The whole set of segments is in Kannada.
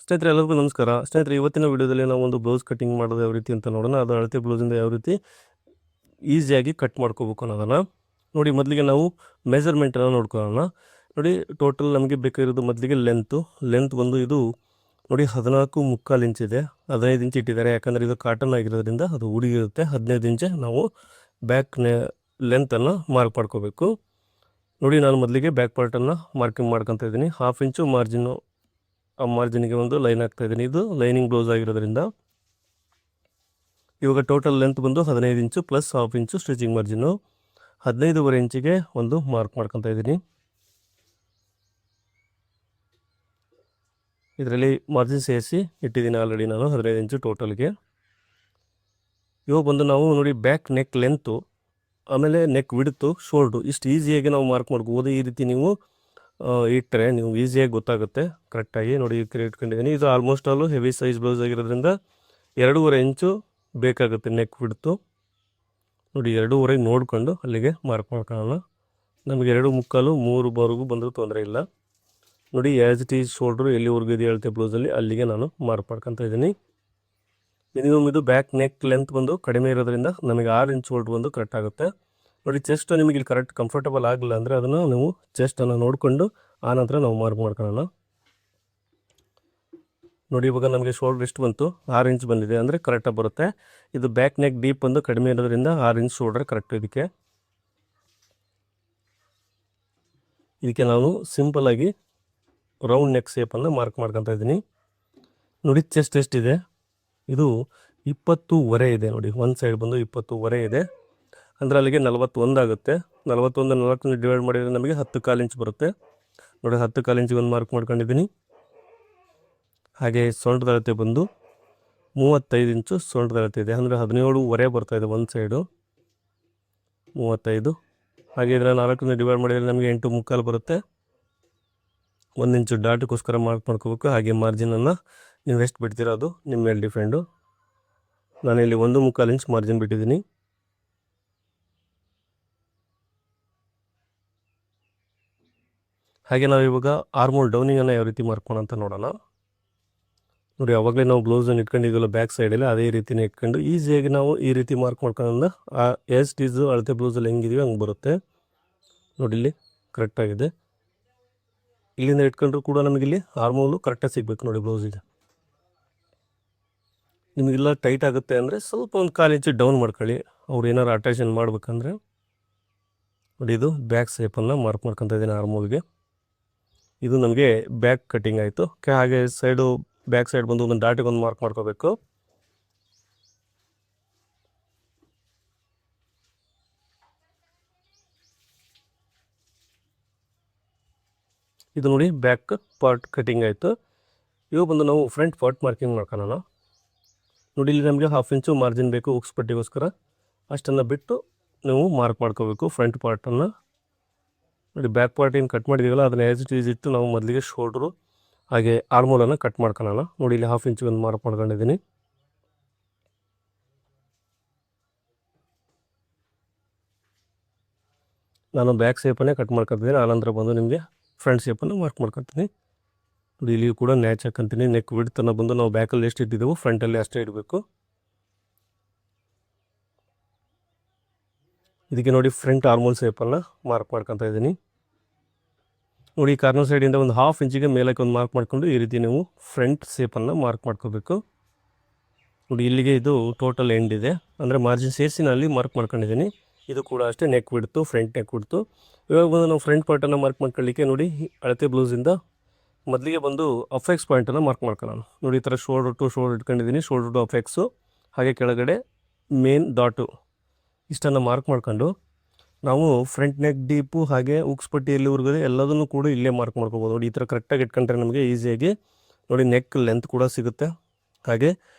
ಸ್ನೇಹಿತರೆ ಎಲ್ಲರಿಗೂ ನಮಸ್ಕಾರ. ಸ್ನೇಹಿತರೆ ಇವತ್ತಿನ ವಿಡಿಯೋದಲ್ಲಿ ನಾವು ಒಂದು ಬ್ಲೌಸ್ ಕಟಿಂಗ್ ಮಾಡೋದು ಯಾವ ರೀತಿ ಅಂತ ನೋಡೋಣ. ಅದು ಅಳತೆ ಬ್ಲೌಸಿಂದ ಯಾವ ರೀತಿ ಈಸಿಯಾಗಿ ಕಟ್ ಮಾಡ್ಕೋಬೇಕು ಅನ್ನೋದನ್ನು ನೋಡಿ. ಮೊದಲಿಗೆ ನಾವು ಮೆಜರ್ಮೆಂಟನ್ನು ನೋಡ್ಕೊಳ್ಳೋಣ. ನೋಡಿ, ಟೋಟಲ್ ನಮಗೆ ಬೇಕಾಗಿರೋದು ಮೊದಲಿಗೆ ಲೆಂತ್ ಬಂದು ಇದು ನೋಡಿ 14.75 ಇಂಚ್ ಇದೆ. 15 ಇಂಚ್ ಇಟ್ಟಿದ್ದಾರೆ, ಯಾಕಂದರೆ ಇದು ಕಾಟನ್ ಆಗಿರೋದ್ರಿಂದ ಅದು ಹುಡುಗಿರುತ್ತೆ. 15 ಇಂಚ್ ನಾವು ಬ್ಯಾಕ್ ಲೆಂತನ್ನು ಮಾರ್ಕ್ ಮಾಡ್ಕೋಬೇಕು. ನೋಡಿ, ನಾನು ಮೊದಲಿಗೆ ಬ್ಯಾಕ್ ಪಾರ್ಟನ್ನು ಮಾರ್ಕಿಂಗ್ ಮಾಡ್ಕೊತಾ ಇದ್ದೀನಿ. 1/2 ಇಂಚು ಮಾರ್ಜಿನ್ನು, ಆ ಮಾರ್ಜಿನ್ಗೆ ಒಂದು ಲೈನ್ ಹಾಕ್ತಾ ಇದ್ದೀನಿ. ಇದು ಲೈನಿಂಗ್ ಬ್ಲೌಸ್ ಆಗಿರೋದ್ರಿಂದ ಇವಾಗ ಟೋಟಲ್ ಲೆಂತ್ ಬಂದು 15 ಇಂಚು ಪ್ಲಸ್ 1/2 ಇಂಚು ಸ್ಟಿಚಿಂಗ್ ಮಾರ್ಜಿನ್ನು, 15.5 ಇಂಚಿಗೆ ಒಂದು ಮಾರ್ಕ್ ಮಾಡ್ಕೊತಾ ಇದ್ದೀನಿ. ಇದರಲ್ಲಿ ಮಾರ್ಜಿನ್ ಸೇರಿಸಿ ಇಟ್ಟಿದ್ದೀನಿ ಆಲ್ರೆಡಿ ನಾನು 15 ಇಂಚು ಟೋಟಲ್ಗೆ. ಇವಾಗ ಬಂದು ನಾವು ನೋಡಿ ಬ್ಯಾಕ್ ನೆಕ್ ಲೆಂತು, ಆಮೇಲೆ ನೆಕ್ ವಿಡ್ತು, ಶೋಲ್ಡ್ರು ಇಷ್ಟು ಈಸಿಯಾಗಿ ನಾವು ಮಾರ್ಕ್ ಮಾಡ್ಕೋಬೋದು. ಈ ರೀತಿ ನೀವು ಇಟ್ಟರೆ ನೀವು ಈಸಿಯಾಗಿ ಗೊತ್ತಾಗುತ್ತೆ ಕರೆಕ್ಟಾಗಿ. ನೋಡಿ, ಈ ಕಡೆ ಇಟ್ಕೊಂಡಿದ್ದೀನಿ. ಇದು ಆಲ್ಮೋಸ್ಟ್ ಆಲು ಹೆವಿ ಸೈಜ್ ಬ್ಲೌಸ್ ಆಗಿರೋದ್ರಿಂದ 2.5 ಇಂಚು ಬೇಕಾಗುತ್ತೆ ನೆಕ್ ವಿಡ್ತು. ನೋಡಿ, 2.5 ನೋಡಿಕೊಂಡು ಅಲ್ಲಿಗೆ ಮಾರ್ಕ್ ಮಾಡ್ಕೊಳ್ಳೋಣ. ನಮಗೆ 2.75 3ವರೆಗೂ ಬಂದರೂ ತೊಂದರೆ ಇಲ್ಲ. ನೋಡಿ, ಆ್ಯಸ್ ಇಟ್ ಈಸ್ ಶೋಲ್ಡ್ರು ಎಲ್ಲಿವರೆಗೂ ಇದೆ ಅಳತೆ ಬ್ಲೌಸಲ್ಲಿ ಅಲ್ಲಿಗೆ ನಾನು ಮಾರ್ಕ್ ಮಾಡ್ಕೊತಾ ಇದ್ದೀನಿ. ಮಿನಿಮಮ್ ಇದು ಬ್ಯಾಕ್ ನೆಕ್ ಲೆಂತ್ ಬಂದು ಕಡಿಮೆ ಇರೋದ್ರಿಂದ ನಮಗೆ 6 ಇಂಚ್ ಶೋಲ್ಡ್ರ್ ಬಂದು ಕರೆಕ್ಟ್ ಆಗುತ್ತೆ. ನೋಡಿ, ಚೆಸ್ಟ್ ನಿಮಗೆ ಇಲ್ಲಿ ಕರೆಕ್ಟ್ ಕಂಫರ್ಟಬಲ್ ಆಗಲಿಲ್ಲ ಅಂದರೆ ಅದನ್ನು ನೀವು ಚೆಸ್ಟನ್ನು ನೋಡಿಕೊಂಡು ಆನಂತರ ನಾವು ಮಾರ್ಕ್ ಮಾಡ್ಕೊಳ್ಳೋಣ. ನೋಡಿ, ಇವಾಗ ನಮಗೆ ಶೋಲ್ಡ್ರ್ ಎಷ್ಟು ಬಂತು, 6 ಇಂಚ್ ಬಂದಿದೆ ಅಂದರೆ ಕರೆಕ್ಟಾಗಿ ಬರುತ್ತೆ. ಇದು ಬ್ಯಾಕ್ ನೆಕ್ ಡೀಪ್ ಬಂದು ಕಡಿಮೆ ಇರೋದ್ರಿಂದ 6 ಇಂಚ್ ಶೋಲ್ಡ್ರ್ ಕರೆಕ್ಟ್. ಇದಕ್ಕೆ ನಾನು ಸಿಂಪಲಾಗಿ ರೌಂಡ್ ನೆಕ್ ಶೇಪನ್ನು ಮಾರ್ಕ್ ಮಾಡ್ಕೊತಾ ಇದ್ದೀನಿ. ನೋಡಿ, ಚೆಸ್ಟ್ ಎಷ್ಟಿದೆ, ಇದು 20.5 ಇದೆ. ನೋಡಿ, ಒಂದು ಸೈಡ್ ಬಂದು 20.5 ಇದೆ, ಅಂದರೆ ಅಲ್ಲಿಗೆ 41 ಆಗುತ್ತೆ. 41 4 ಡಿವೈಡ್ ಮಾಡಿದರೆ ನಮಗೆ 10.25 ಇಂಚ್ ಬರುತ್ತೆ. ನೋಡಿ, 10.25 ಇಂಚಿಗೆ ಒಂದು ಮಾರ್ಕ್ ಮಾಡ್ಕೊಂಡಿದ್ದೀನಿ. ಹಾಗೆ ಸೊಂಟದ ಅಳತೆ ಬಂದು 35 ಇಂಚು ಸೊಂಟದ ಅಳತೆ ಇದೆ, ಅಂದರೆ 17.5 ಬರ್ತಾಯಿದೆ ಒಂದು ಸೈಡು 35. ಹಾಗೆ ಇದರ 4 ಡಿವೈಡ್ ಮಾಡಿದರೆ ನಮಗೆ 8.75 ಬರುತ್ತೆ. 1 ಇಂಚು ಡಾಟ್ಗೋಸ್ಕರ ಮಾರ್ಕ್ ಮಾಡ್ಕೋಬೇಕು. ಹಾಗೆ ಮಾರ್ಜಿನನ್ನು ನೀವು ಎಷ್ಟು ಬಿಡ್ತೀರೋ ಅದು ನಿಮ್ಮ ಮೇಲೆ ಡಿಫೆಂಡು. ನಾನಿಲ್ಲಿ 1.25 ಇಂಚ್ ಮಾರ್ಜಿನ್ ಬಿಟ್ಟಿದ್ದೀನಿ. ಹಾಗೆ ನಾವು ಇವಾಗ ಆರ್ಮೋಲ್ ಡೌನಿಂಗನ್ನು ಯಾವ ರೀತಿ ಮಾರ್ಕ್ ಮಾಡೋಣ ಅಂತ ನೋಡೋಣ. ನೋಡಿ, ಅವಾಗಲೇ ನಾವು ಬ್ಲೌಸನ್ನು ಇಟ್ಕೊಂಡಿದ್ದೀವಲ್ಲ ಬ್ಯಾಕ್ ಸೈಡಲ್ಲಿ, ಅದೇ ರೀತಿನೇ ಇಟ್ಕೊಂಡು ಈಸಿಯಾಗಿ ನಾವು ಈ ರೀತಿ ಮಾರ್ಕ್ ಮಾಡ್ಕೊಳ್ಳೋಣ. ಆ್ಯಸ್ ಇಟ್ ಈಸು ಅಳತೆ ಬ್ಲೌಸಲ್ಲಿ ಹೆಂಗಿದೆಯೋ ಹಂಗೆ ಬರುತ್ತೆ. ನೋಡಿ, ಇಲ್ಲಿ ಕರೆಕ್ಟಾಗಿದೆ. ಇಲ್ಲಿಂದ ಇಟ್ಕೊಂಡ್ರು ಕೂಡ ನಮಗಿಲ್ಲಿ ಆರ್ಮೋಲು ಕರೆಕ್ಟಾಗಿ ಸಿಗಬೇಕು. ನೋಡಿ, ಬ್ಲೌಸಿಗೆ ನಿಮಗೆಲ್ಲ ಟೈಟ್ ಆಗುತ್ತೆ ಅಂದರೆ ಸ್ವಲ್ಪ ಒಂದು 1/4 ಇಂಚು ಡೌನ್ ಮಾಡ್ಕೊಳ್ಳಿ, ಅವ್ರು ಏನಾರು ಅಟ್ಯಾಚನ್ ಮಾಡ್ಬೇಕಂದ್ರೆ. ನೋಡಿ, ಇದು ಬ್ಯಾಕ್ ಶೇಪನ್ನು ಮಾರ್ಕ್ ಮಾಡ್ಕೊತಾ ಇದ್ದೀನಿ ಆರ್ಮೋಲ್ಗೆ. ಇದು ನಮಗೆ ಬ್ಯಾಕ್ ಕಟಿಂಗ್ ಆಯಿತು. ಹಾಗೆ ಬ್ಯಾಕ್ ಸೈಡ್ ಬಂದು ಒಂದು ಡಾಟಿಗೆ ಒಂದು ಮಾರ್ಕ್ ಮಾಡ್ಕೋಬೇಕು. ಇದು ನೋಡಿ ಬ್ಯಾಕ್ ಪಾರ್ಟ್ ಕಟಿಂಗ್ ಆಯಿತು. ಇವಾಗ ಬಂದು ನಾವು ಫ್ರಂಟ್ ಪಾರ್ಟ್ ಮಾರ್ಕಿಂಗ್ ಮಾಡ್ಕೊಳ್ಳೋಣ. ನೋಡಿ, ಇಲ್ಲಿ ನಮಗೆ 1/2 ಇಂಚು ಮಾರ್ಜಿನ್ ಬೇಕು ಉಕ್ಸ್ ಪಟ್ಟಿಗೋಸ್ಕರ. ಅಷ್ಟನ್ನು ಬಿಟ್ಟು ನೀವು ಮಾರ್ಕ್ ಮಾಡ್ಕೋಬೇಕು ಫ್ರಂಟ್ ಪಾರ್ಟನ್ನು. ನೋಡಿ, ಬ್ಯಾಕ್ ಪಾರ್ಟ್ ಏನು ಕಟ್ ಮಾಡಿದ್ದೀವಲ್ಲ ಅದನ್ನು ಆ್ಯಸ್ ಇಟ್ ಈಸ್ ಇಟ್ಟು ನಾವು ಮೊದಲಿಗೆ ಶೋಲ್ಡ್ರು ಹಾಗೆ ಆರ್ಮೋಲನ್ನು ಕಟ್ ಮಾಡ್ಕೊಳ್ಳೋಣ. ನೋಡಿ, ಇಲ್ಲಿ 1/2 ಇಂಚಿಗೆ ಒಂದು ಮಾರ್ಕ್ ಮಾಡ್ಕೊಂಡಿದ್ದೀನಿ. ನಾನು ಬ್ಯಾಕ್ ಶೇಪನ್ನೇ ಕಟ್ ಮಾಡ್ಕೊತಿದ್ದೀನಿ, ಆನಂತರ ಬಂದು ನಿಮಗೆ ಫ್ರಂಟ್ ಶೇಪನ್ನು ಮಾರ್ಕ್ ಮಾಡ್ಕೊತೀನಿ. ನೋಡಿ, ಇಲ್ಲಿಯೂ ಕೂಡ ನ್ಯಾಚ್ ಹಾಕ್ಕೊಂತೀನಿ. ನೆಕ್ ವಿಡ್ತನ್ನು ಬಂದು ನಾವು ಬ್ಯಾಕಲ್ಲಿ ಎಷ್ಟು ಇಟ್ಟಿದ್ದೆವು ಫ್ರಂಟಲ್ಲಿ ಅಷ್ಟೇ ಇಡಬೇಕು. ಇದಕ್ಕೆ ನೋಡಿ ಫ್ರಂಟ್ ಆರ್ಮೋಲ್ ಶೇಪನ್ನು ಮಾರ್ಕ್ ಮಾಡ್ಕೊತಾ ಇದ್ದೀನಿ. ನೋಡಿ, ಕಾರ್ನರ್ ಸೈಡಿಂದ ಒಂದು 1/2 ಇಂಚಿಗೆ ಮೇಲಕ್ಕೆ ಒಂದು ಮಾರ್ಕ್ ಮಾಡಿಕೊಂಡು ಈ ರೀತಿ ನೀವು ಫ್ರಂಟ್ ಶೇಪನ್ನು ಮಾರ್ಕ್ ಮಾಡ್ಕೋಬೇಕು. ನೋಡಿ, ಇಲ್ಲಿಗೆ ಇದು ಟೋಟಲ್ ಎಂಡ್ ಇದೆ, ಅಂದರೆ ಮಾರ್ಜಿನ್ ಸೇರಿಸಿ ನಾನು ಅಲ್ಲಿ ಮಾರ್ಕ್ ಮಾಡ್ಕೊಂಡಿದ್ದೀನಿ. ಇದು ಕೂಡ ಅಷ್ಟೇ ನೆಕ್ ಬಿಡ್ತು, ಫ್ರಂಟ್ ನೆಕ್ ಬಿಡ್ತು. ಇವಾಗ ಬಂದು ನಾವು ಫ್ರಂಟ್ ಪಾರ್ಟನ್ನು ಮಾರ್ಕ್ ಮಾಡ್ಕೊಳ್ಳಿಕ್ಕೆ ನೋಡಿ ಅಳತೆ ಬ್ಲೌಸಿಂದ ಮೊದಲಿಗೆ ಬಂದು ಅಫೆಕ್ಸ್ ಪಾಯಿಂಟನ್ನು ಮಾರ್ಕ್ ಮಾಡ್ಕೊಳ್ಳೋಣ. ನೋಡಿ, ಈ ಥರ ಶೋಲ್ಡ್ರ್ ಟು ಶೋಲ್ಡ್ರ್ ಇಟ್ಕೊಂಡಿದ್ದೀನಿ, ಶೋಲ್ಡ್ರ್ ಟು ಅಫೆಕ್ಸು. ಹಾಗೆ ಕೆಳಗಡೆ ಮೇನ್ ಡಾಟು ಇಷ್ಟನ್ನು ಮಾರ್ಕ್ ಮಾಡ್ಕೊಂಡು ನಾವು ಫ್ರಂಟ್ ನೆಕ್ ಡೀಪು ಹಾಗೆ ಉಕ್ಸ್ ಪಟ್ಟಿ ಎಲ್ಲಿವರೆಗೂ ಎಲ್ಲದನ್ನು ಕೂಡ ಇಲ್ಲೇ ಮಾರ್ಕ್ ಮಾಡ್ಕೋಬೋದು. ನೋಡಿ, ಈ ಥರ ಕರೆಕ್ಟಾಗಿ ಇಟ್ಕೊಂಡ್ರೆ ನಮಗೆ ಈಸಿಯಾಗಿ ನೋಡಿ ನೆಕ್ ಲೆಂತ್ ಕೂಡ ಸಿಗುತ್ತೆ. ಹಾಗೆ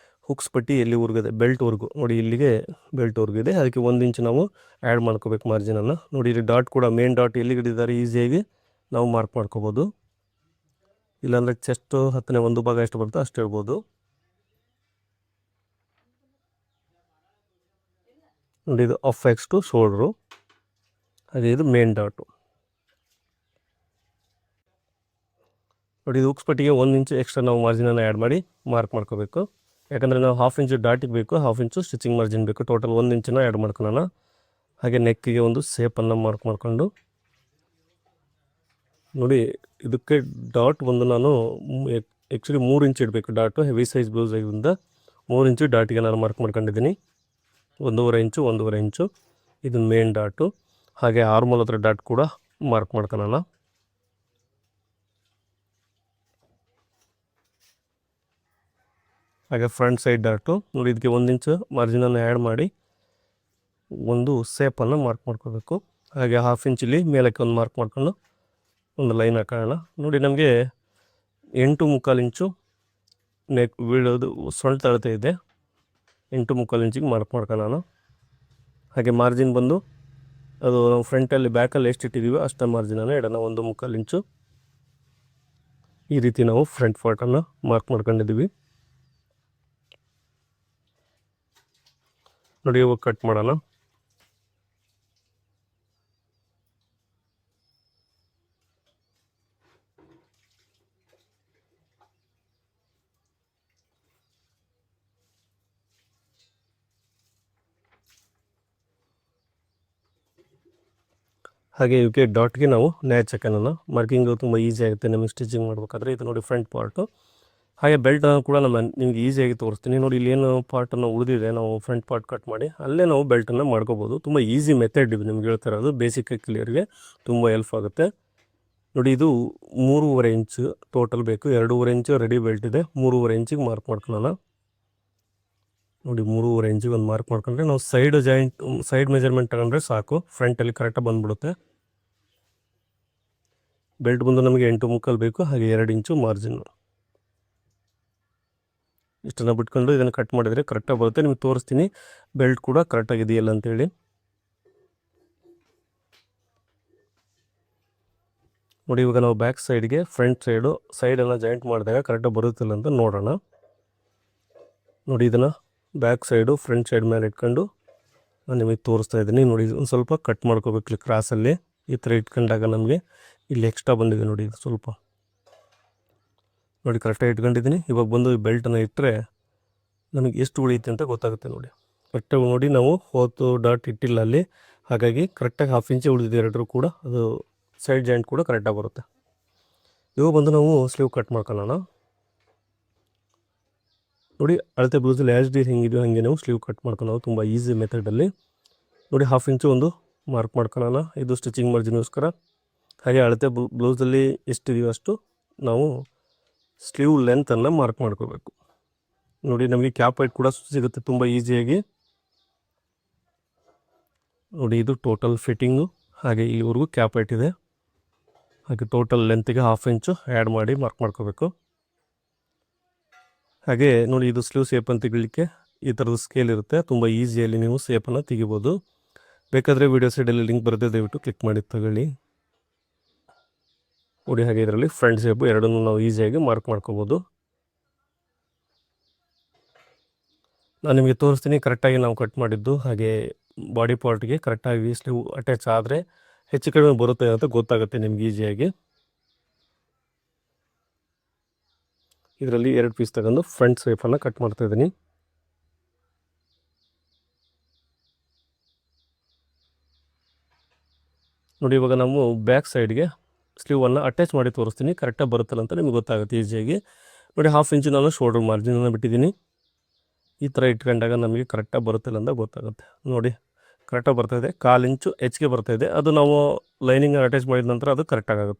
ಹುಕ್ಸ್ ಪಟ್ಟಿ ಎಲ್ಲಿವರೆಗೂ ಇದೆ ಬೆಲ್ಟ್ವರೆಗೂ, ನೋಡಿ ಇಲ್ಲಿಗೆ ಬೆಲ್ಟ್ವರೆಗೂ ಇದೆ, ಅದಕ್ಕೆ 1 ಇಂಚ್ ನಾವು ಆ್ಯಡ್ ಮಾಡ್ಕೋಬೇಕು ಮಾರ್ಜಿನನ್ನು. ನೋಡಿ, ಇಲ್ಲಿ ಡಾಟ್ ಕೂಡ ಮೇನ್ ಡಾಟ್ ಎಲ್ಲಿಗೆ ಇಟ್ಟಿದ್ದಾರೆ ಈಸಿಯಾಗಿ ನಾವು ಮಾರ್ಕ್ ಮಾಡ್ಕೋಬೋದು. ಇಲ್ಲಾಂದರೆ ಚೆಸ್ಟ್ 10ನೇ 1 ಭಾಗ ಎಷ್ಟು ಬರುತ್ತೋ ಅಷ್ಟು ಇರ್ಬೋದು. ನೋಡಿ, ಇದು ಅಫೆಕ್ಸ್ ಟು ಶೋಲ್ಡ್ರು, ಹಾಗೆ ಇದು ಮೇನ್ ಡಾಟು. ನೋಡಿ ಇದು ಉಕ್ಸ್ ಪಟ್ಟಿಗೆ 1 ಇಂಚು ಎಕ್ಸ್ಟ್ರಾ ನಾವು ಮಾರ್ಜಿನನ್ನು ಆ್ಯಡ್ ಮಾಡಿ ಮಾರ್ಕ್ ಮಾಡ್ಕೋಬೇಕು. ಯಾಕಂದರೆ ನಾವು 1/2 ಇಂಚು ಡಾಟಿಗೆ ಬೇಕು, 1/2 ಇಂಚು ಸ್ಟಿಚಿಂಗ್ ಮಾರ್ಜಿನ್ ಬೇಕು. ಟೋಟಲ್ 1 ಇಂಚನ್ನ ಆ್ಯಡ್ ಮಾಡ್ಕೊಳ್ಳೋಣ. ಹಾಗೆ ನೆಕ್ಕಿಗೆ ಒಂದು ಸೇಪನ್ನು ಮಾರ್ಕ್ ಮಾಡಿಕೊಂಡು ನೋಡಿ ಇದಕ್ಕೆ ಡಾಟ್ ಒಂದು ನಾನು ಆ್ಯಕ್ಚುಲಿ 3 ಇಂಚ್ ಇಡಬೇಕು ಡಾಟು. ಹೆವಿ ಸೈಜ್ ಬ್ಲೌಸ್ ಆಗಿದ್ದರಿಂದ 3 ಇಂಚು ಡಾಟಿಗೆ ನಾನು ಮಾರ್ಕ್ ಮಾಡ್ಕೊಂಡಿದ್ದೀನಿ. 1.5 ಇಂಚು 1.5 ಇಂಚು ಇದನ್ನು ಮೇನ್ ಡಾಟು. ಹಾಗೆ ಆರ್ಮೋಲ್ ಹತ್ರ ಡಾಟ್ ಕೂಡ ಮಾರ್ಕ್ ಮಾಡ್ಕೊಳ್ಳೋಣ. ಹಾಗೆ ಫ್ರಂಟ್ ಸೈಡ್ ಡಾಟು ನೋಡಿ ಇದಕ್ಕೆ 1 ಇಂಚು ಮಾರ್ಜಿನನ್ನು ಆ್ಯಡ್ ಮಾಡಿ ಒಂದು ಸೇಪನ್ನು ಮಾರ್ಕ್ ಮಾಡ್ಕೋಬೇಕು. ಹಾಗೆ 1/2 ಇಂಚಲ್ಲಿ ಮೇಲಕ್ಕೆ ಒಂದು ಮಾರ್ಕ್ ಮಾಡ್ಕೊಂಡು ಒಂದು ಲೈನ್ ಹಾಕೋಣ. ನೋಡಿ ನಮಗೆ 8.75 ಇಂಚು ನೆಕ್ ಬೀಳೋದು ಸೊಂಟ ಅಳತೆ ಇದೆ. 8.75 ಇಂಚಿಗೆ ಮಾರ್ಕ್ ಮಾಡ್ಕೊಳ್ಳೋಣ. ಹಾಗೆ ಮಾರ್ಜಿನ್ ಬಂದು ಅದು ನಾವು ಫ್ರಂಟಲ್ಲಿ ಬ್ಯಾಕಲ್ಲಿ ಎಷ್ಟು ಇಟ್ಟಿದ್ದೀವೋ ಅಷ್ಟೇ ಮಾರ್ಜಿನನ್ನು ಇಡೋಣ. 1.25 ಇಂಚು ಈ ರೀತಿ ನಾವು ಫ್ರಂಟ್ ಪಾರ್ಟನ್ನು ಮಾರ್ಕ್ ಮಾಡ್ಕೊಂಡಿದ್ದೀವಿ. ನೋಡಿ ಇವಾಗ ಕಟ್ ಮಾಡೋಣ. ಹಾಗೆ ಇವಕ್ಕೆ ಡಾಟ್ಗೆ ನಾವು ನ್ಯಾಚ್ ಹಾಕೋಣ. ಮಾರ್ಕಿಂಗು ತುಂಬ ಈಸಿ ಆಗುತ್ತೆ ನಮಗೆ ಸ್ಟಿಚಿಂಗ್ ಮಾಡಬೇಕಾದ್ರೆ. ಇದು ನೋಡಿ ಫ್ರಂಟ್ ಪಾರ್ಟು. ಹಾಗೆ ಬೆಲ್ಟನ್ನು ಕೂಡ ನಿಮ್ಗೆ ಈಸಿಯಾಗಿ ತೋರಿಸ್ತೀನಿ. ನೋಡಿ ಇಲ್ಲೇನು ಪಾರ್ಟನ್ನು ಉಳಿದಿದೆ ನಾವು ಫ್ರಂಟ್ ಪಾರ್ಟ್ ಕಟ್ ಮಾಡಿ ಅಲ್ಲೇ ನಾವು ಬೆಲ್ಟನ್ನು ಮಾಡ್ಕೋಬೋದು. ತುಂಬ ಈಸಿ ಮೆಥಡ್ ಇದು ನಿಮ್ಗೆ ಹೇಳ್ತಾ ಇರೋದು. ಬೇಸಿಕ್ ಕ್ಲಿಯರ್ಗೆ ತುಂಬ ಹೆಲ್ಪ್ ಆಗುತ್ತೆ. ನೋಡಿ ಇದು 3.5 ಇಂಚು ಟೋಟಲ್ ಬೇಕು. 2.5 ಇಂಚು ರೆಡಿ ಬೆಲ್ಟ್ ಇದೆ. 3.5 ಇಂಚಿಗೆ ಮಾರ್ಕ್ ಮಾಡ್ಕೊಳ್ಳೋಣ. ನೋಡಿ 3.5 ಇಂಚಿಗೆ ಒಂದು ಮಾರ್ಕ್ ಮಾಡ್ಕೊಂಡ್ರೆ ನಾವು ಸೈಡ್ ಮೆಜರ್ಮೆಂಟ್ ತಗೊಂಡ್ರೆ ಸಾಕು. ಫ್ರಂಟಲ್ಲಿ ಕರೆಕ್ಟಾಗಿ ಬಂದ್ಬಿಡುತ್ತೆ. ಬೆಲ್ಟ್ ಬಂದು ನಮಗೆ 8.25 ಬೇಕು. ಹಾಗೆ 2 ಇಂಚು ಮಾರ್ಜಿನ್. ಇಷ್ಟನ್ನು ಬಿಟ್ಕೊಂಡು ಇದನ್ನು ಕಟ್ ಮಾಡಿದರೆ ಕರೆಕ್ಟಾಗಿ ಬರುತ್ತೆ. ನಿಮಗೆ ತೋರಿಸ್ತೀನಿ ಬೆಲ್ಟ್ ಕೂಡ ಕರೆಕ್ಟಾಗಿದೆಯಲ್ಲ ಅಂತೇಳಿ. ನೋಡಿ ಇವಾಗ ನಾವು ಬ್ಯಾಕ್ ಸೈಡ್ಗೆ ಫ್ರಂಟ್ ಸೈಡನ್ನು ಜಾಯಿಂಟ್ ಮಾಡಿದಾಗ ಕರೆಕ್ಟಾಗಿ ಬರುತ್ತಿಲ್ಲ ಅಂತ ನೋಡೋಣ. ನೋಡಿ ಇದನ್ನು ಬ್ಯಾಕ್ ಸೈಡು ಫ್ರಂಟ್ ಸೈಡ್ ಮೇಲೆ ಇಟ್ಕೊಂಡು ನಾನು ನಿಮಗೆ ತೋರಿಸ್ತಾ ಇದ್ದೀನಿ. ನೋಡಿ ಒಂದು ಸ್ವಲ್ಪ ಕಟ್ ಮಾಡ್ಕೋಬೇಕು ಕ್ರಾಸಲ್ಲಿ. ಈ ಥರ ಇಟ್ಕೊಂಡಾಗ ನಮಗೆ ಇಲ್ಲಿ ಎಕ್ಸ್ಟ್ರಾ ಬಂದಿದೆ ನೋಡಿ ಇದು ಸ್ವಲ್ಪ. ನೋಡಿ ಕರೆಕ್ಟಾಗಿ ಇಟ್ಕೊಂಡಿದ್ದೀನಿ. ಇವಾಗ ಬಂದು ಬೆಲ್ಟನ್ನು ಇಟ್ಟರೆ ನಮಗೆ ಎಷ್ಟು ಉಳಿಯುತ್ತೆ ಅಂತ ಗೊತ್ತಾಗುತ್ತೆ. ನೋಡಿ ಕರೆಕ್ಟಾಗಿ ನೋಡಿ ನಾವು ಹೋತು ಡಾಟ್ ಇಟ್ಟಿಲ್ಲ ಅಲ್ಲಿ, ಹಾಗಾಗಿ ಕರೆಕ್ಟಾಗಿ 1/2 ಇಂಚೇ ಉಳಿದಿದೆ. ಎರಡರೂ ಕೂಡ ಅದು ಸೈಡ್ ಜಾಯಿಂಟ್ ಕೂಡ ಕರೆಕ್ಟಾಗಿ ಬರುತ್ತೆ. ಇವಾಗ ಬಂದು ನಾವು ಸ್ಲೀವ್ ಕಟ್ ಮಾಡ್ಕೊಳ್ಳೋಣ. ನೋಡಿ ಅಳತೆ ಬ್ಲೌಸಲ್ಲಿ ಆ್ಯಸ್ ಡಿ ಹೆಂಗಿದೆಯೋ ಹಾಗೆ ನಾವು ಸ್ಲೀವ್ ಕಟ್ ಮಾಡ್ಕೊಳ್ಳೋದು ತುಂಬ ಈಸಿ ಮೆಥಡಲ್ಲಿ. ನೋಡಿ 1/2 ಇಂಚು ಒಂದು ಮಾರ್ಕ್ ಮಾಡ್ಕೊಳ್ಳೋಣ. ಇದು ಸ್ಟಿಚಿಂಗ್ ಮಾರ್ಜಿನ್ಗೋಸ್ಕರ. ಹಾಗೆ ಅಳತೆ ಬ್ಲೌಸಲ್ಲಿ ಎಷ್ಟಿದೆಯೋ ಅಷ್ಟು ನಾವು ಸ್ಲೀವ್ ಲೆಂತನ್ನು ಮಾರ್ಕ್ ಮಾಡ್ಕೋಬೇಕು. ನೋಡಿ ನಮಗೆ ಕ್ಯಾಪ್ ಹೈಟ್ ಕೂಡ ಸಿಗುತ್ತೆ ತುಂಬ ಈಸಿಯಾಗಿ. ನೋಡಿ ಇದು ಟೋಟಲ್ ಫಿಟ್ಟಿಂಗು. ಹಾಗೆ ಇಲ್ಲಿವರೆಗೂ ಕ್ಯಾಪ್ ಹೈಟ್ ಇದೆ. ಹಾಗೆ ಟೋಟಲ್ ಲೆಂತಿಗೆ 1/2 ಇಂಚು ಆ್ಯಡ್ ಮಾಡಿ ಮಾರ್ಕ್ ಮಾಡ್ಕೋಬೇಕು. ಹಾಗೆ ನೋಡಿ ಇದು ಸ್ಲೀವ್ ಸೇಪನ್ನು ತೆಗಿಲಿಕ್ಕೆ ಈ ಥರದ ಸ್ಕೇಲ್ ಇರುತ್ತೆ. ತುಂಬ ಈಸಿಯಲ್ಲಿ ನೀವು ಸೇಪನ್ನು ತೆಗಿಬೋದು. ಬೇಕಾದರೆ ವಿಡಿಯೋ ಸೈಡಲ್ಲಿ ಲಿಂಕ್ ಬರುತ್ತೆ, ದಯವಿಟ್ಟು ಕ್ಲಿಕ್ ಮಾಡಿ ತಗೊಳ್ಳಿ. ನೋಡಿ ಹಾಗೆ ಇದರಲ್ಲಿ ಫ್ರಂಟ್ ಸೇಪು ಎರಡನ್ನೂ ನಾವು ಈಸಿಯಾಗಿ ಮಾರ್ಕ್ ಮಾಡ್ಕೋಬೋದು. ನಾನು ನಿಮಗೆ ತೋರಿಸ್ತೀನಿ ಕರೆಕ್ಟಾಗಿ ನಾವು ಕಟ್ ಮಾಡಿದ್ದು. ಹಾಗೆ ಬಾಡಿ ಪಾರ್ಟ್ಗೆ ಕರೆಕ್ಟಾಗಿ ಸ್ಲೀವ್ ಅಟ್ಯಾಚ್ ಆದರೆ ಹೆಚ್ಚು ಕಡಿಮೆ ಬರುತ್ತೆ ಅಂತ ಗೊತ್ತಾಗುತ್ತೆ ನಿಮ್ಗೆ ಈಸಿಯಾಗಿ. ಇದರಲ್ಲಿ 2 ಪೀಸ್ ತಗೊಂಡು ಫ್ರಂಟ್ ಸೇಫನ್ನು ಕಟ್ ಮಾಡ್ತಾಯಿದ್ದೀನಿ. ನೋಡಿ ಇವಾಗ ನಾವು ಬ್ಯಾಕ್ ಸೈಡ್ಗೆ ಸ್ಲೀವನ್ನು ಅಟ್ಯಾಚ್ ಮಾಡಿ ತೋರಿಸ್ತೀನಿ. ಕರೆಕ್ಟಾಗಿ ಬರುತ್ತಲ್ಲ ಅಂತ ನಿಮ್ಗೆ ಗೊತ್ತಾಗುತ್ತೆ ಈಸಿಯಾಗಿ. ನೋಡಿ 1/2 ಇಂಚು ನಾನು ಶೋಲ್ಡರ್ ಮಾರ್ಜಿನನ್ನು ಬಿಟ್ಟಿದ್ದೀನಿ. ಈ ಥರ ಇಟ್ಕೊಂಡಾಗ ನಮಗೆ ಕರೆಕ್ಟಾಗಿ ಬರುತ್ತಿಲ್ಲ ಅಂತ ಗೊತ್ತಾಗುತ್ತೆ. ನೋಡಿ ಕರೆಕ್ಟಾಗಿ ಬರ್ತಾಯಿದೆ. 1/4 ಇಂಚು ಹೆಚ್ಚಿಗೆ ಬರ್ತಾಯಿದೆ. ಅದು ನಾವು ಲೈನಿಂಗ್ ಅಟ್ಯಾಚ್ ಮಾಡಿದ ನಂತರ ಅದು ಕರೆಕ್ಟಾಗುತ್ತೆ.